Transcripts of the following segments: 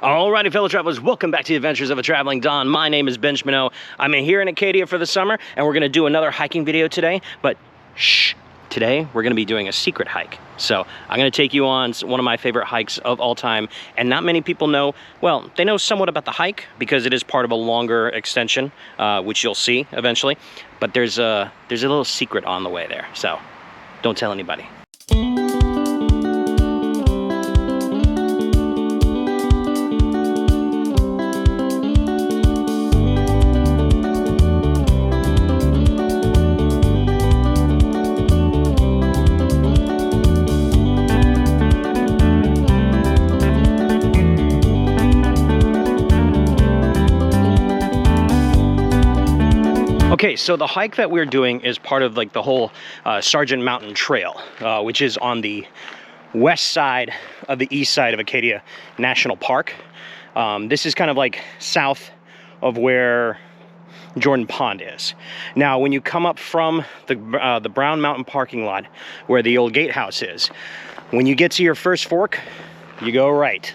Alrighty, fellow travelers, welcome back to the Adventures of a Traveling Don. My name is Ben Schmino. I'm here in Acadia for the summer, and we're going to do another hiking video today, but shh, today we're going to be doing a secret hike. So I'm going to take you on one of my favorite hikes of all time, and not many people know, well, they know somewhat about the hike because it is part of a longer extension, which you'll see eventually, but there's a little secret on the way there, so don't tell anybody. Okay, so the hike that we're doing is part of like the whole Sargent Mountain Trail, which is on the west side of the east side of Acadia National Park. This is kind of like south of where Jordan Pond is. Now, when you come up from the Brown Mountain parking lot, where the old gatehouse is, when you get to your first fork, you go right.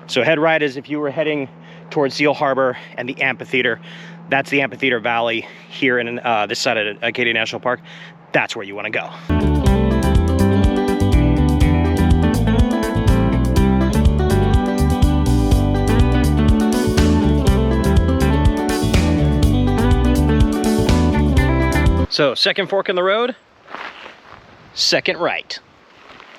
So head right as if you were heading towards Seal Harbor and the amphitheater. That's the Amphitheater Valley here in this side of Acadia National Park. That's where you want to go. So, second fork in the road, second right.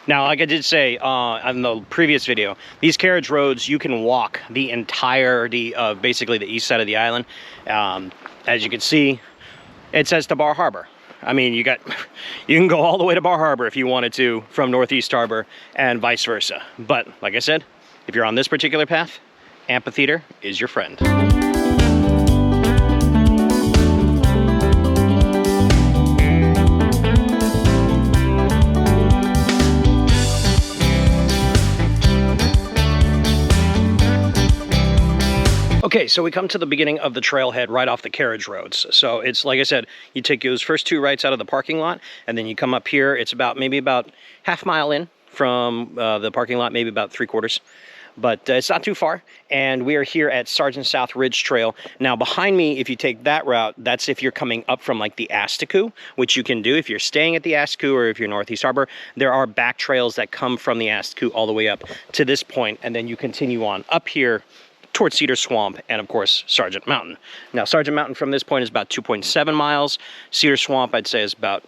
Now, like I did say on the previous video, these carriage roads, you can walk the entirety of basically the east side of the island. As you can see, it says to Bar Harbor. I mean, you can go all the way to Bar Harbor if you wanted to from Northeast Harbor and vice versa. But like I said, if you're on this particular path, amphitheater is your friend. Okay, so we come to the beginning of the trailhead right off the carriage roads. So it's, like I said, you take those first two rights out of the parking lot, and then you come up here. It's maybe about half mile in from the parking lot, maybe about 3/4. But it's not too far, and we are here at Sargent South Ridge Trail. Now, behind me, if you take that route, that's if you're coming up from like the Asticoo, which you can do if you're staying at the Asticoo or if you're Northeast Harbor. There are back trails that come from the Asticoo all the way up to this point, and then you continue on up here towards Cedar Swamp and, of course, Sargent Mountain. Now, Sargent Mountain from this point is about 2.7 miles. Cedar Swamp, I'd say, is about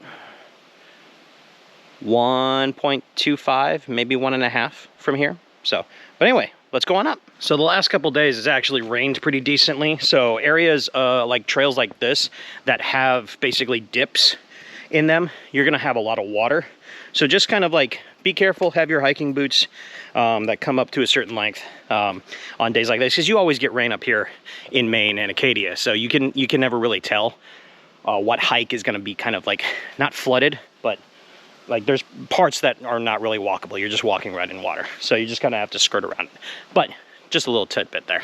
1.25, maybe 1.5 from here. So, but anyway, let's go on up. So the last couple days it's actually rained pretty decently. So areas like trails like this that have basically dips in them, you're gonna have a lot of water. So just kind of like be careful, have your hiking boots that come up to a certain length on days like this, because you always get rain up here in Maine and Acadia. So you can never really tell what hike is going to be kind of like not flooded, but like there's parts that are not really walkable. You're just walking right in water. So you just kind of have to skirt around it. But just a little tidbit there.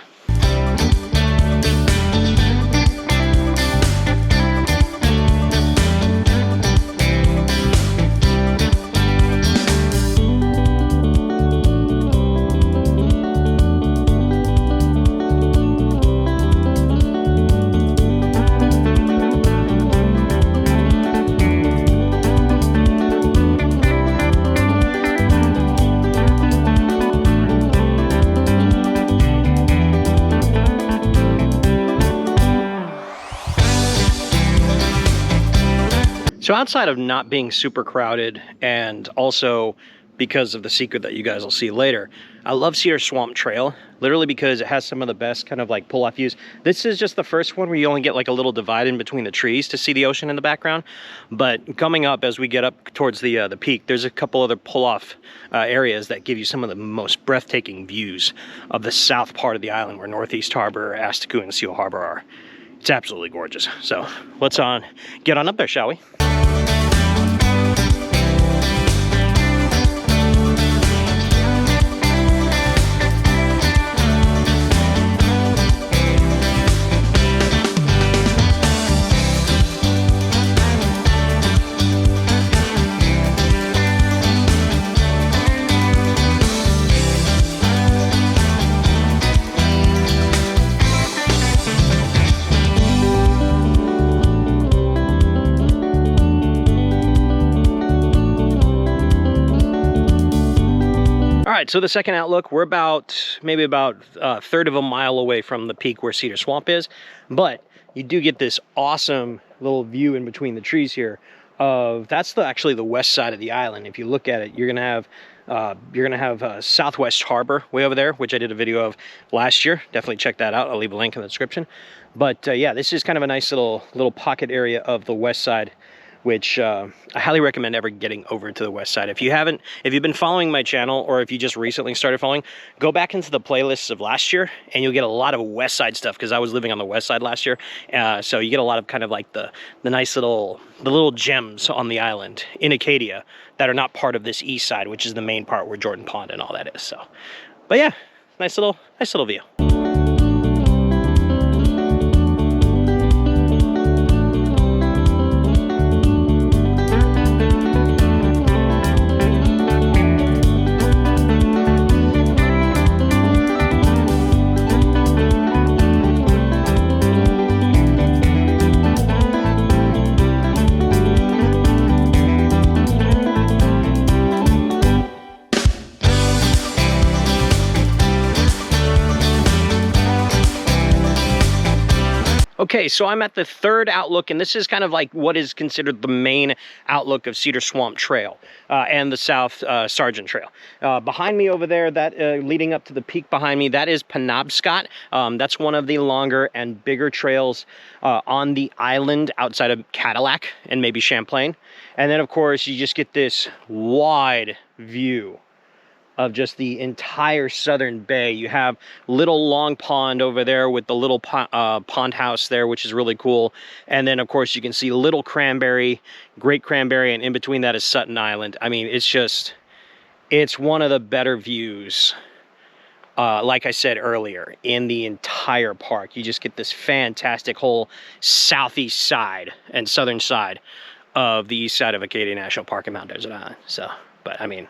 So outside of not being super crowded, and also because of the secret that you guys will see later, I love Cedar Swamp Trail, literally because it has some of the best kind of like pull-off views. This is just the first one where you only get like a little divide in between the trees to see the ocean in the background. But coming up, as we get up towards the peak, there's a couple other pull-off areas that give you some of the most breathtaking views of the south part of the island where Northeast Harbor, Asticoo, and Seal Harbor are. It's absolutely gorgeous. So let's get on up there, shall we? right, so the second outlook, we're maybe about a third of a mile away from the peak where Cedar Swamp is, but you do get this awesome little view in between the trees here of, that's actually the west side of the island. If you look at it, you're gonna have Southwest Harbor way over there, which I did a video of last year. Definitely check that out. I'll leave a link in the description. But yeah, this is kind of a nice little pocket area of the west side, which I highly recommend ever getting over to the west side. If you've been following my channel, or if you just recently started following, go back into the playlists of last year and you'll get a lot of west side stuff, because I was living on the west side last year. So you get a lot of kind of like the nice little gems on the island in Acadia that are not part of this east side, which is the main part where Jordan Pond and all that is. So, but yeah, nice little view. Okay, so I'm at the third outlook, and this is kind of like what is considered the main outlook of Cedar Swamp Trail and the South Sargent Trail. Behind me over there, that leading up to the peak behind me, that is Penobscot. That's one of the longer and bigger trails on the island outside of Cadillac and maybe Champlain. And then, of course, you just get this wide view of just the entire southern bay. You have Little Long Pond over there with the little pond house there, which is really cool. And then, of course, you can see Little Cranberry, Great Cranberry, and in between that is Sutton Island. I mean, it's one of the better views, like I said earlier, in the entire park. You just get this fantastic whole southeast side and southern side of the east side of Acadia National Park and Mount Desert Island. So, but I mean,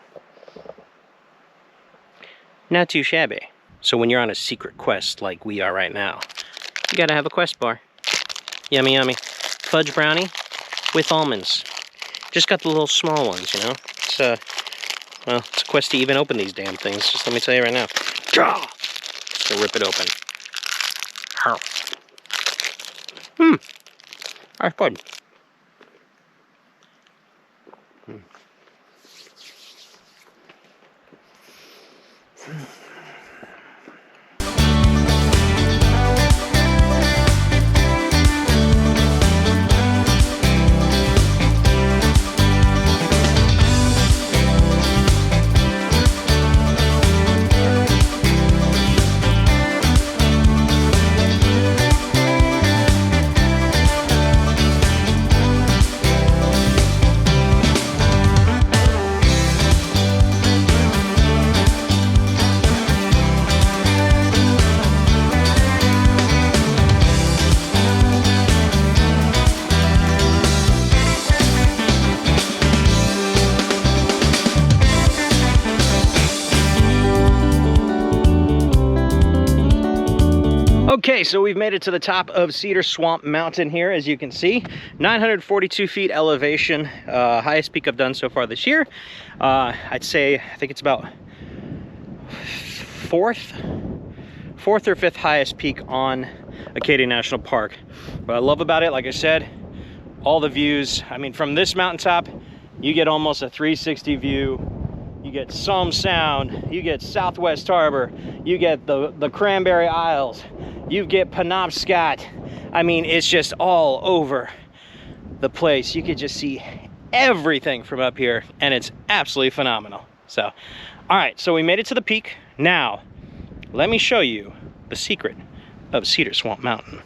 not too shabby. So when you're on a secret quest like we are right now, you gotta have a quest bar. Yummy, yummy. Fudge brownie with almonds. Just got the little small ones, you know? It's well, it's a quest to even open these damn things. Just let me tell you right now. Just to rip it open. That's good. Okay, so we've made it to the top of Cedar Swamp Mountain here, as you can see. 942 feet elevation, highest peak I've done so far this year. I'd say, I think it's about fourth or fifth highest peak on Acadia National Park. What I love about it, like I said, all the views. I mean, from this mountaintop, you get almost a 360 view. You get Somme Sound, you get Southwest Harbor, you get the Cranberry Isles, you get Penobscot. I mean, it's just all over the place. You could just see everything from up here, and it's absolutely phenomenal. So, all right, so we made it to the peak. Now, let me show you the secret of Cedar Swamp Mountain.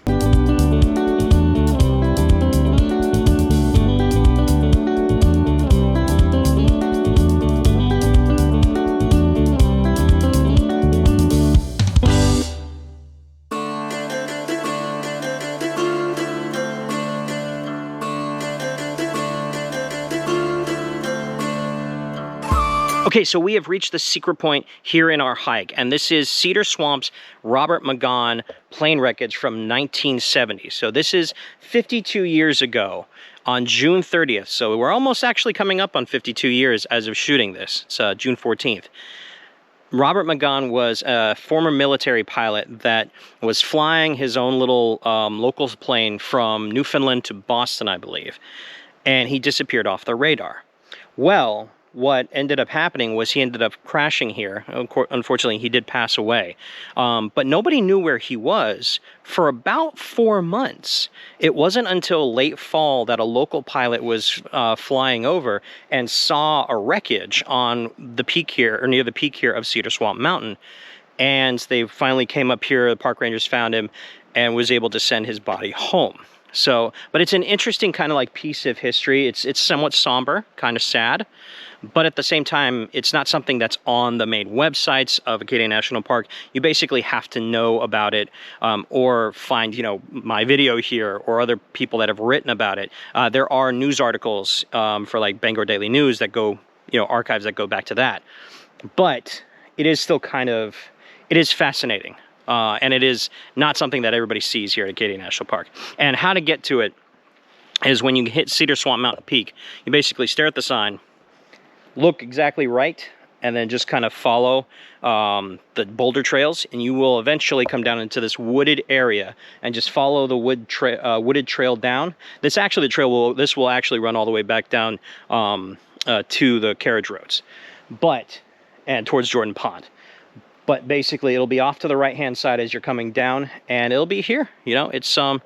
Okay, so we have reached the secret point here in our hike, and this is Cedar Swamp's Robert McGaughan plane wreckage from 1970. So this is 52 years ago on June 30th. So we're almost actually coming up on 52 years as of shooting this. It's June 14th. Robert McGon was a former military pilot that was flying his own little local plane from Newfoundland to Boston, I believe, and he disappeared off the radar. Well, what ended up happening was he ended up crashing here. Unfortunately, he did pass away. But nobody knew where he was for about 4 months. It wasn't until late fall that a local pilot was flying over and saw a wreckage on the peak here, or near the peak here of Cedar Swamp Mountain. And they finally came up here, the park rangers found him, and was able to send his body home. So, but it's an interesting kind of like piece of history. It's somewhat somber, kind of sad, but at the same time, it's not something that's on the main websites of Acadia National Park. You basically have to know about it, or find, you know, my video here or other people that have written about it. There are news articles for like Bangor Daily News that go, you know, archives that go back to that. But it is still kind of, it is fascinating. And it is not something that everybody sees here at Acadia National Park. And how to get to it is when you hit Cedar Swamp Mountain Peak, you basically stare at the sign, look exactly right, and then just kind of follow the boulder trails, and you will eventually come down into this wooded area and just follow the wooded trail down. This will actually run all the way back down to the carriage roads, and towards Jordan Pond. But basically, it'll be off to the right-hand side as you're coming down, and it'll be here. You know, it's I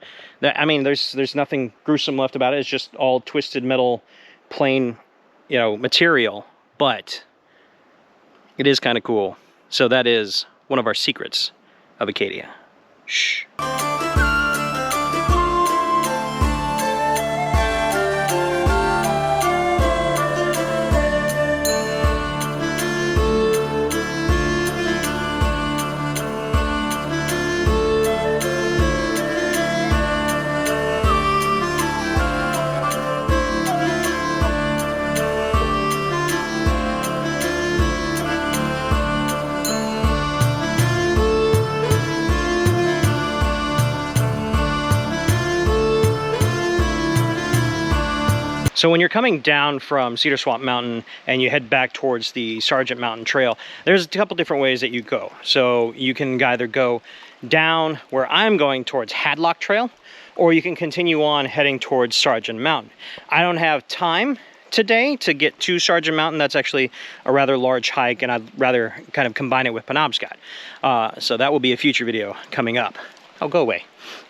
mean, there's nothing gruesome left about it. It's just all twisted metal, plain, you know, material. But it is kind of cool. So that is one of our secrets of Acadia. Shh. So when you're coming down from Cedar Swamp Mountain and you head back towards the Sargent Mountain Trail, there's a couple different ways that you go. So you can either go down where I'm going towards Hadlock Trail, or you can continue on heading towards Sargent Mountain. I don't have time today to get to Sargent Mountain. That's actually a rather large hike, and I'd rather kind of combine it with Penobscot. So that will be a future video coming up. Oh, go away.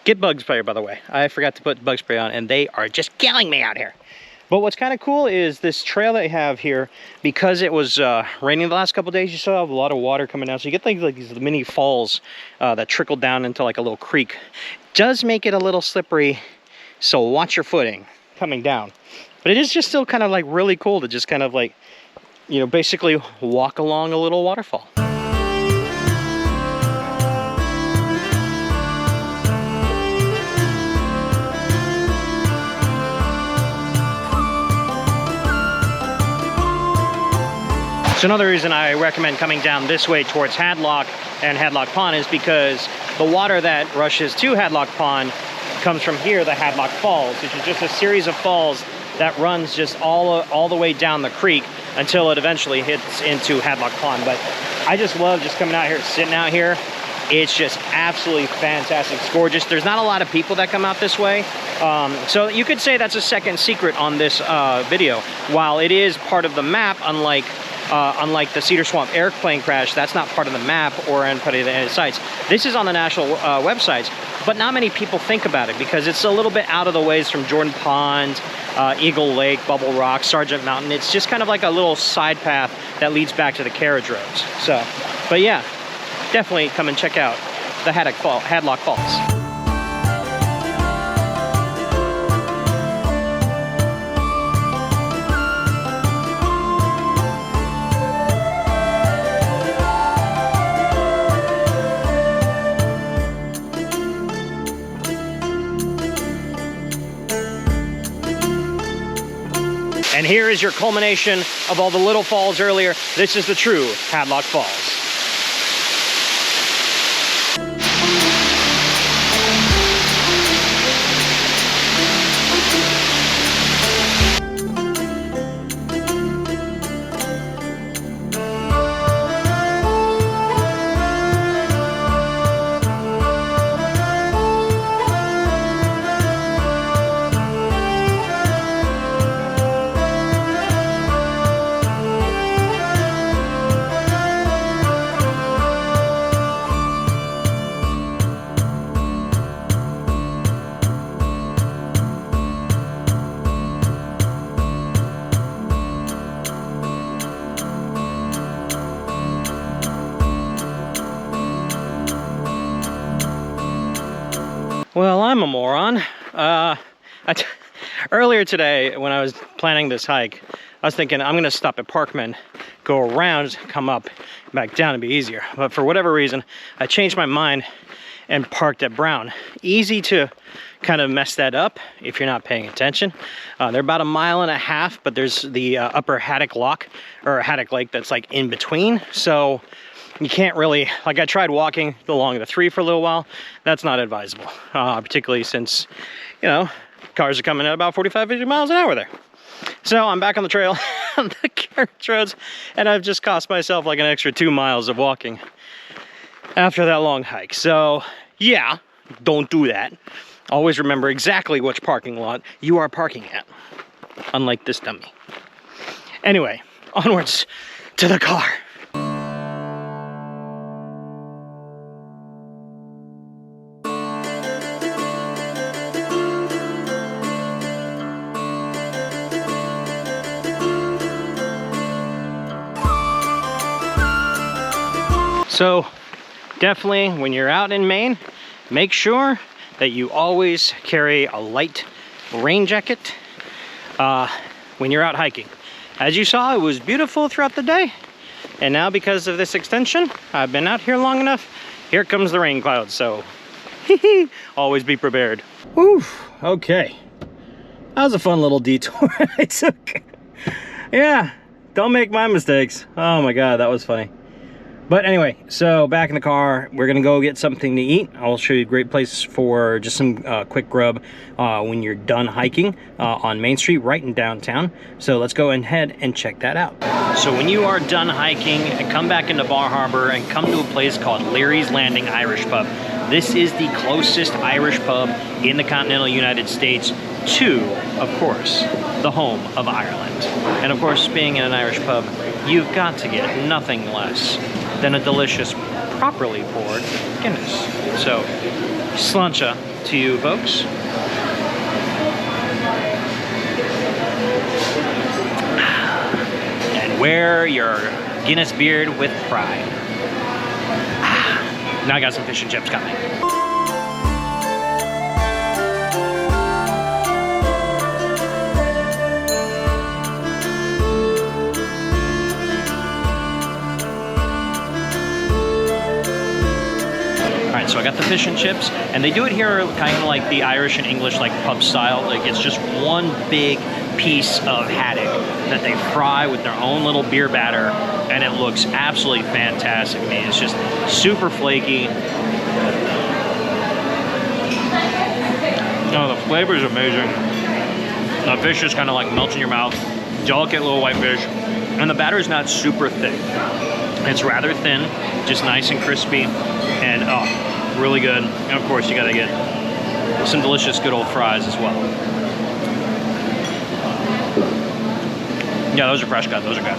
Get bug spray, by the way. I forgot to put bug spray on, and they are just killing me out here. But what's kind of cool is this trail they have here, because it was raining the last couple days, you saw a lot of water coming down. So you get things like these mini falls that trickle down into like a little creek. Does make it a little slippery, so watch your footing coming down. But it is just still kind of like really cool to just kind of like, you know, basically walk along a little waterfall. So another reason I recommend coming down this way towards Hadlock and Hadlock Pond is because the water that rushes to Hadlock Pond comes from here, the Hadlock Falls, which is just a series of falls that runs just all the way down the creek until it eventually hits into Hadlock Pond. But I just love just coming out here, sitting out here. It's just absolutely fantastic. It's gorgeous. There's not a lot of people that come out this way. So you could say that's a second secret on this video. While it is part of the map, unlike the Cedar Swamp airplane crash, that's not part of the map or any of the sites. This is on the national websites, but not many people think about it because it's a little bit out of the ways from Jordan Pond, Eagle Lake, Bubble Rock, Sargent Mountain. It's just kind of like a little side path that leads back to the carriage roads. So, but yeah, definitely come and check out the Hadlock Falls. And here is your culmination of all the little falls earlier. This is the true Hadlock Falls. Well, I'm a moron. Earlier today, when I was planning this hike, I was thinking I'm gonna stop at Parkman, go around, come up, back down, and be easier. But for whatever reason, I changed my mind and parked at Brown. Easy to kind of mess that up if you're not paying attention. They're about 1.5 miles, but there's the upper Haddock Lock, or Haddock Lake, that's like in between. So you can't really, like I tried walking along the 3 for a little while. That's not advisable, particularly since, you know, cars are coming at about 45, 50 miles an hour there. So I'm back on the trail on the carriage roads, and I've just cost myself like an extra 2 miles of walking after that long hike. So yeah, don't do that. Always remember exactly which parking lot you are parking at, unlike this dummy. Anyway, onwards to the car. So definitely when you're out in Maine, make sure that you always carry a light rain jacket when you're out hiking. As you saw, it was beautiful throughout the day, and now because of this extension, I've been out here long enough, here comes the rain cloud, so always be prepared. Whew, okay. That was a fun little detour I took. Yeah, don't make my mistakes. Oh my God, that was funny. But anyway, so back in the car, we're gonna go get something to eat. I'll show you a great place for just some quick grub when you're done hiking on Main Street, right in downtown. So let's go ahead and check that out. So when you are done hiking, come back into Bar Harbor and come to a place called Leary's Landing Irish Pub. This is the closest Irish pub in the continental United States to, of course, the home of Ireland. And of course, being in an Irish pub, you've got to get nothing less than a delicious, properly poured Guinness. So, sláinte to you folks. And wear your Guinness beard with pride. Now I got some fish and chips coming. So I got the fish and chips, and they do it here kind of like the Irish and English like pub style. Like it's just one big piece of haddock that they fry with their own little beer batter, and it looks absolutely fantastic. I mean, it's just super flaky. Oh, the flavor is amazing. The fish just kind of like melts in your mouth. Delicate little white fish, and the batter is not super thick. It's rather thin, just nice and crispy, and oh, really good. And of course you gotta get some delicious good old fries as well. Yeah, those are fresh cut, those are good.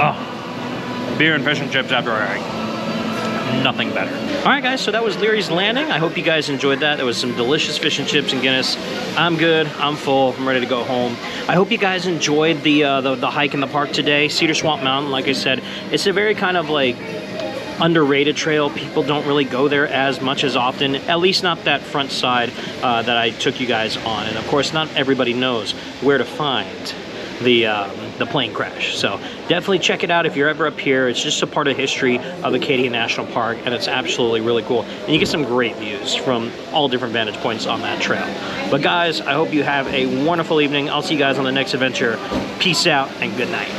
Oh, beer and fish and chips after a hike. Nothing better. All right guys, so that was Leary's Landing. I hope you guys enjoyed that. There was some delicious fish and chips and Guinness. I'm good, I'm full, I'm ready to go home. I hope you guys enjoyed the hike in the park today. Cedar Swamp Mountain, like I said, it's a very kind of like underrated trail. People don't really go there as much as often, at least not that front side that I took you guys on. And of course, not everybody knows where to find the plane crash. So definitely check it out if you're ever up here. It's just a part of history of Acadia National Park, and it's absolutely really cool. And you get some great views from all different vantage points on that trail. But guys, I hope you have a wonderful evening. I'll see you guys on the next adventure. Peace out and good night.